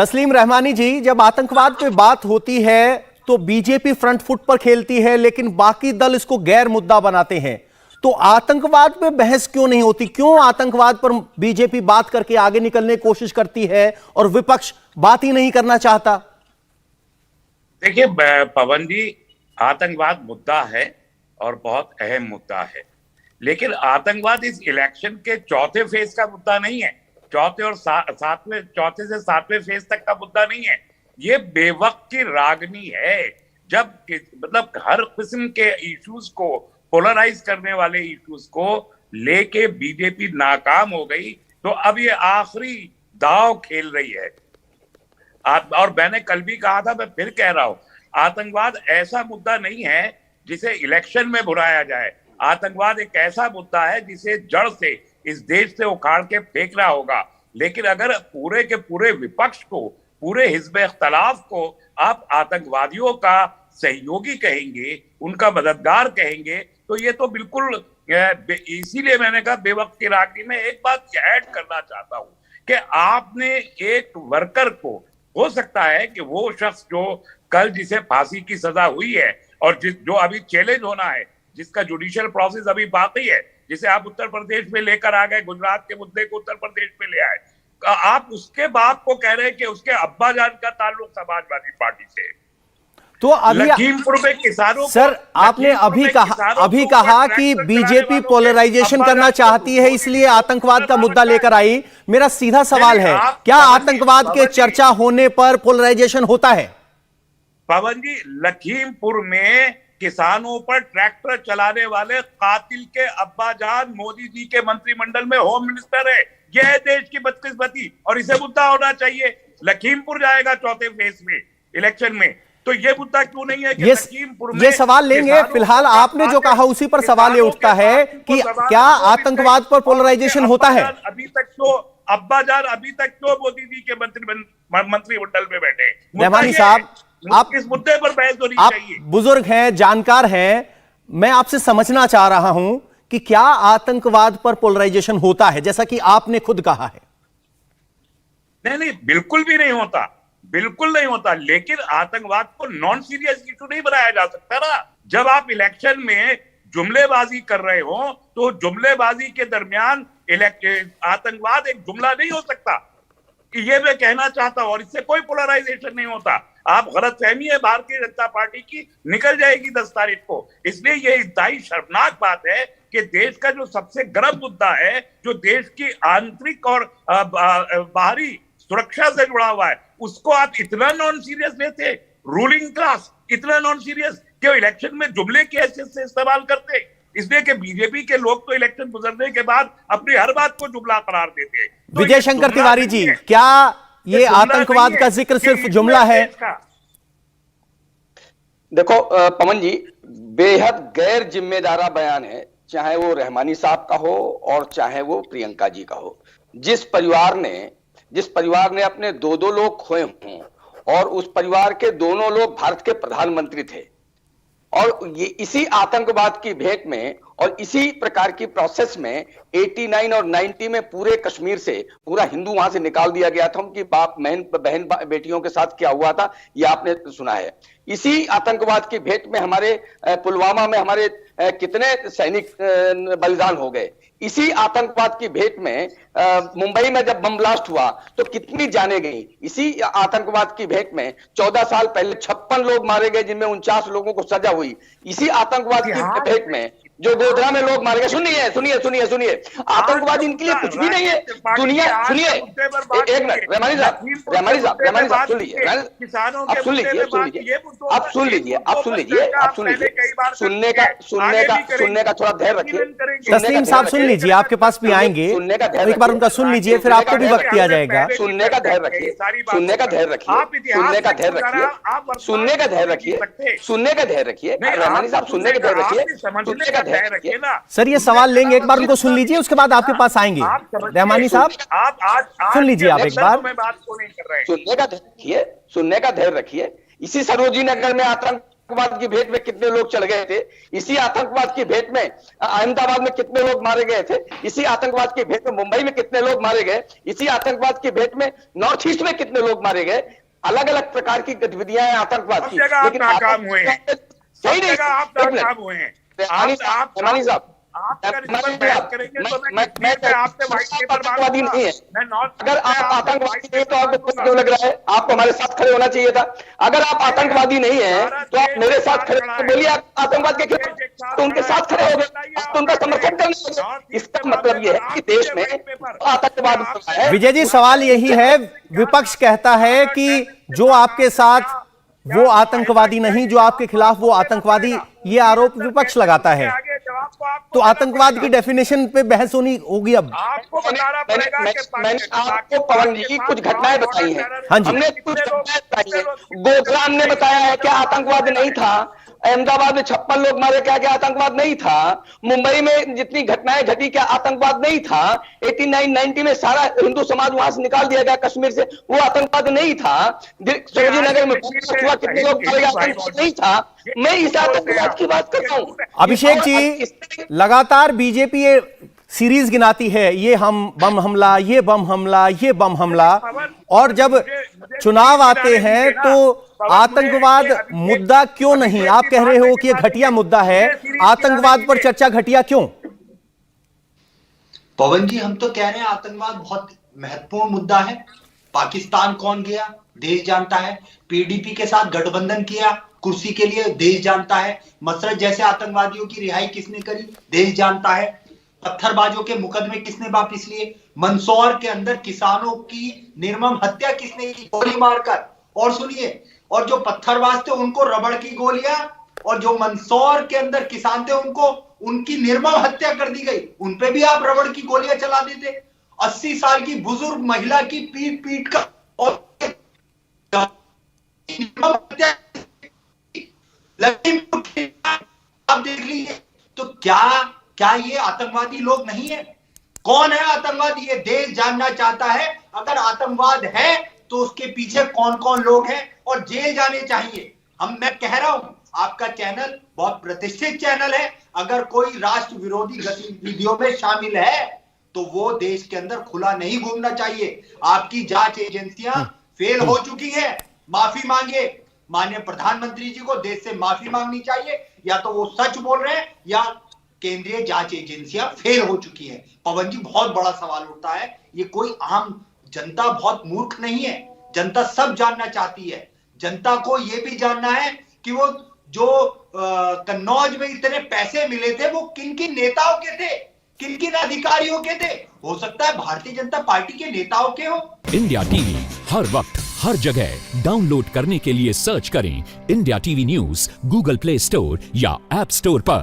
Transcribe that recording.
तस्लीम रहमानी जी, जब आतंकवाद पे बात होती है तो बीजेपी फ्रंट फुट पर खेलती है, लेकिन बाकी दल इसको गैर मुद्दा बनाते हैं। तो आतंकवाद पे बहस क्यों नहीं होती? क्यों आतंकवाद पर बीजेपी बात करके आगे निकलने की कोशिश करती है और विपक्ष बात ही नहीं करना चाहता? देखिए पवन जी, आतंकवाद मुद्दा है और बहुत अहम मुद्दा है, लेकिन आतंकवाद इस इलेक्शन के चौथे फेज का मुद्दा नहीं है। चौथे से सातवें फेज तक का मुद्दा नहीं है। ये बेवक्त की रागनी है। जब मतलब हर किस्म के इश्यूज को, पोलराइज करने वाले इश्यूज को लेके बीजेपी नाकाम हो गई, तो अब ये आखिरी दांव खेल रही है। और मैंने कल भी कहा था, मैं फिर कह रहा हूं, आतंकवाद ऐसा मुद्दा नहीं है जिसे इलेक्शन में भुनाया जाए। आतंकवाद एक ऐसा मुद्दा है जिसे जड़ से इस देश से उखाड़ के फेंकना होगा। लेकिन अगर पूरे के पूरे विपक्ष को, पूरे हिज़्ब इख्तिलाफ को आप आतंकवादियों का सहयोगी कहेंगे, उनका मददगार कहेंगे, तो ये तो बिल्कुल, इसीलिए मैंने कहा बेवक्त की रागनी में एक बात ऐड करना चाहता हूं कि आपने एक वर्कर को, हो सकता है कि वो शख्स जो कल जिसे फांसी की सजा हुई है और जो अभी चैलेंज होना है, जिसका जुडिशियल प्रोसेस अभी बाकी है, जिसे आप उत्तर प्रदेश में लेकर आ गए, गुजरात के मुद्दे को उत्तर प्रदेश में ले आए, आप उसके बाप को कह रहे हैं कि उसके अब्बा जान का ताल्लुक समाजवादी पार्टी से। तो अभी लखीमपुर में किसानों सर, आपने अभी कहा कि बीजेपी पोलराइजेशन करना चाहती है, इसलिए आतंकवाद का मुद्दा लेकर आई। मेरा सीधा सवाल है, क्या आतंकवाद के चर्चा होने पर पोलराइजेशन होता है? पवन जी, लखीमपुर में किसानों पर ट्रैक्टर चलाने वाले कातिल के अब्बा जान मोदी जी के मंत्रिमंडल में होम मिनिस्टर है। यह है देश की बदकिस्मती, और इसे मुद्दा होना चाहिए। लखीमपुर जाएगा चौथे फेज में इलेक्शन में, तो ये मुद्दा क्यों नहीं है कि लखीमपुर में? ये सवाल लेंगे। फिलहाल आपने जो कहा उसी पर सवाल ये उठता है कि क्या आतंकवाद पर पोलराइजेशन होता है? अभी तक तो अब्बा जान अभी तक तो मोदी जी के मंत्रिमंडल में बैठे। रहमानी साहब, आप इस मुद्दे पर बहस होनी चाहिए। बुजुर्ग हैं, जानकार हैं, मैं आपसे समझना चाह रहा हूं कि क्या आतंकवाद पर पोलराइजेशन होता है, जैसा कि आपने खुद कहा है? नहीं, बिल्कुल भी नहीं होता, बिल्कुल नहीं होता। लेकिन आतंकवाद को नॉन सीरियस इशू नहीं बनाया जा सकता ना। जब आप इलेक्शन में जुमलेबाजी कर रहे हो, तो जुमलेबाजी के दरमियान आतंकवाद एक जुमला नहीं हो सकता। ये मैं कहना चाहता हूं, और इससे कोई पोलराइजेशन नहीं होता। आप गलतफहमी है भारतीय जनता पार्टी की, निकल जाएगी 10 तारीख को। इसलिए ये इंतहाई शर्मनाक बात है कि देश का जो सबसे गर्म मुद्दा है, जो देश की आंतरिक और बाहरी सुरक्षा से जुड़ा हुआ है, उसको आप इतना नॉन सीरियस लेते। रूलिंग क्लास इतना नॉन सीरियस कि इलेक्शन में जुमले की हैसियत से इस्तेमाल करते। इसलिए कि बीजेपी के लोग तो इलेक्शन गुजरने के बाद अपनी हर बात को जुमला करार देते। तो विजय शंकर तिवारी जी, क्या ये आतंकवाद का जिक्र सिर्फ जुमला है? देखो पवन जी, बेहद गैर जिम्मेदारा बयान है, चाहे वो रहमानी साहब का हो और चाहे वो प्रियंका जी का हो। जिस परिवार ने अपने दो लोग खोए हों, और उस परिवार के दोनों लोग भारत के प्रधानमंत्री थे, और ये इसी आतंकवाद की भेंट में और इसी प्रकार की प्रोसेस में 89 और 90 में पूरे कश्मीर से पूरा हिंदू वहां से निकाल दिया गया था। उनकी बहन बेटियों के साथ क्या हुआ था, ये आपने सुना है। इसी आतंकवाद की भेंट में हमारे पुलवामा में हमारे कितने सैनिक बलिदान हो गए। इसी आतंकवाद की भेंट में मुंबई में जब बम ब्लास्ट हुआ तो कितनी जाने गई। इसी आतंकवाद की भेंट में 14 साल पहले 56 लोग मारे गए, जिनमें 49 लोगों को सजा हुई। इसी आतंकवाद की भेंट में जो गोधरा में लोग मारे गए। सुनिए, आतंकवाद इनके लिए कुछ भी नहीं है। दुनिया, सुनिए एक मिनट, रहमानी साहब सुन लीजिए, आप सुन लीजिए, सुनने का थोड़ा धैर्य रखिए। तस्लीम साहब सुन लीजिए, आपके पास भी आएंगे, एक बार उनका सुन लीजिए, फिर आपको भी वक्त दिया जाएगा। सुनने का धैर्य रखिए, सुनने का धैर्य रखिए, रहमानी साहब सुनने का धैर्य रखिए। सर, ये सवाल लेंगे, एक बार उनको सुन लीजिए, उसके बाद आपके पास आएंगे। रहमानी साहब सुन लीजिए आप एक बार। सुनने का धैर्य रखिए। इसी सरोजिनी नगर में आतंक आतंकवाद की भेंट में कितने लोग चढ़ गए थे, इसी आतंकवाद की भेंट में अहमदाबाद में कितने लोग मारे गए थे, इसी आतंकवाद की भेंट में मुंबई में कितने लोग मारे गए, इसी आतंकवाद की भेंट में नॉर्थ ईस्ट में कितने लोग मारे गए। अलग अलग प्रकार की गतिविधियां हैं आतंकवाद की, लेकिन नाकाम हुए हैं, सही नहीं, आप नाकाम हुए हैं। रहमानी साहब, आतंकवादी नहीं है। अगर आप आतंकवादी नहीं तो आपको क्यों लग रहा है? आपको हमारे साथ खड़े होना चाहिए था। अगर आप आतंकवादी नहीं है तो आप मेरे साथ खड़े बोलिए आप आतंकवाद के खिलाफ, तो उनके साथ खड़े हो गए, तो उनका समर्थन करना। इसका मतलब यह है कि देश में आतंकवाद है। विजय जी, सवाल यही है, विपक्ष कहता है कि जो आपके साथ वो आतंकवादी नहीं, जो आपके खिलाफ वो आतंकवादी, ये आरोप विपक्ष लगाता है। तो आतंकवाद की डेफिनेशन पे बहस होगी अब। आपको बताना पड़ेगा कि मैंने आपको पवन जी कुछ घटनाएं बताई हैं। हाँ जी। हमने कुछ घटनाएं बताई हैं। गोखला ने बताया है कि आतंकवाद नहीं था, अहमदाबाद में 56 लोग मारे, क्या क्या आतंकवाद नहीं था, मुंबई में जितनी घटनाएं घटी क्या आतंकवाद नहीं था, 89-90 में सारा हिंदू समाज वहां से निकाल दिया गया कश्मीर से, वो आतंकवाद नहीं था, सरोजिनी नगर में कितने लोग मारे गए, आतंकवाद नहीं था। मैं इस आतंकवाद की बात कर रहा हूं। अभिषेक जी, लगातार बीजेपी ये सीरीज गिनाती है, ये हम बम हमला, ये बम हमला, ये बम हमला, और जब चुनाव आते हैं तो आतंकवाद मुद्दा क्यों नहीं? आप कह रहे हो कि ये घटिया मुद्दा है, आतंकवाद पर चर्चा घटिया क्यों? पवन जी, हम तो कह रहे हैं आतंकवाद बहुत महत्वपूर्ण मुद्दा है। पाकिस्तान कौन गया देश जानता है, पीडीपी के साथ गठबंधन किया कुर्सी के लिए देश जानता है, मसरत जैसे आतंकवादियों की रिहाई किसने करी देश जानता है, पत्थरबाजों के मुकदमे किसने वापिस लिए, मंदसौर के अंदर किसानों की निर्मम हत्या किसने की गोली मारकर, और सुनिए, और जो पत्थरबाज थे उनको रबड़ की गोलियां, और जो मंदसौर के अंदर किसान थे उनको उनकी निर्मम हत्या कर दी गई, उनपे भी आप रबड़ की गोलियां चला देते। 80 साल की बुजुर्ग महिला की पीट पीट कर और निर्मम हत्या आप देख लीजिए। तो क्या ये आतंकवादी लोग नहीं है? कौन है आतंकवादी? ये देश जानना चाहता है। अगर आतंकवाद है तो उसके पीछे कौन कौन लोग हैं और जेल जाने चाहिए। मैं कह रहा हूं, आपका चैनल बहुत प्रतिष्ठित चैनल है, अगर कोई राष्ट्र विरोधी गतिविधियों में शामिल है तो वो देश के अंदर खुला नहीं घूमना चाहिए। आपकी जांच एजेंसियां फेल हो चुकी है, माफी मांगे। माननीय प्रधानमंत्री जी को देश से माफी मांगनी चाहिए, या तो वो सच बोल रहे हैं या केंद्रीय जांच एजेंसियां फेल हो चुकी है। पवन जी, बहुत बड़ा सवाल उठता है, ये कोई आम जनता बहुत मूर्ख नहीं है, जनता सब जानना चाहती है। जनता को यह भी जानना है कि वो जो कन्नौज में इतने पैसे मिले थे वो किन किन नेताओं के थे, किन किन अधिकारियों के थे। हो सकता है भारतीय जनता पार्टी के नेताओं के हो। इंडिया टीवी हर वक्त हर जगह डाउनलोड करने के लिए सर्च करें India TV news Google play store या ऐप स्टोर पर।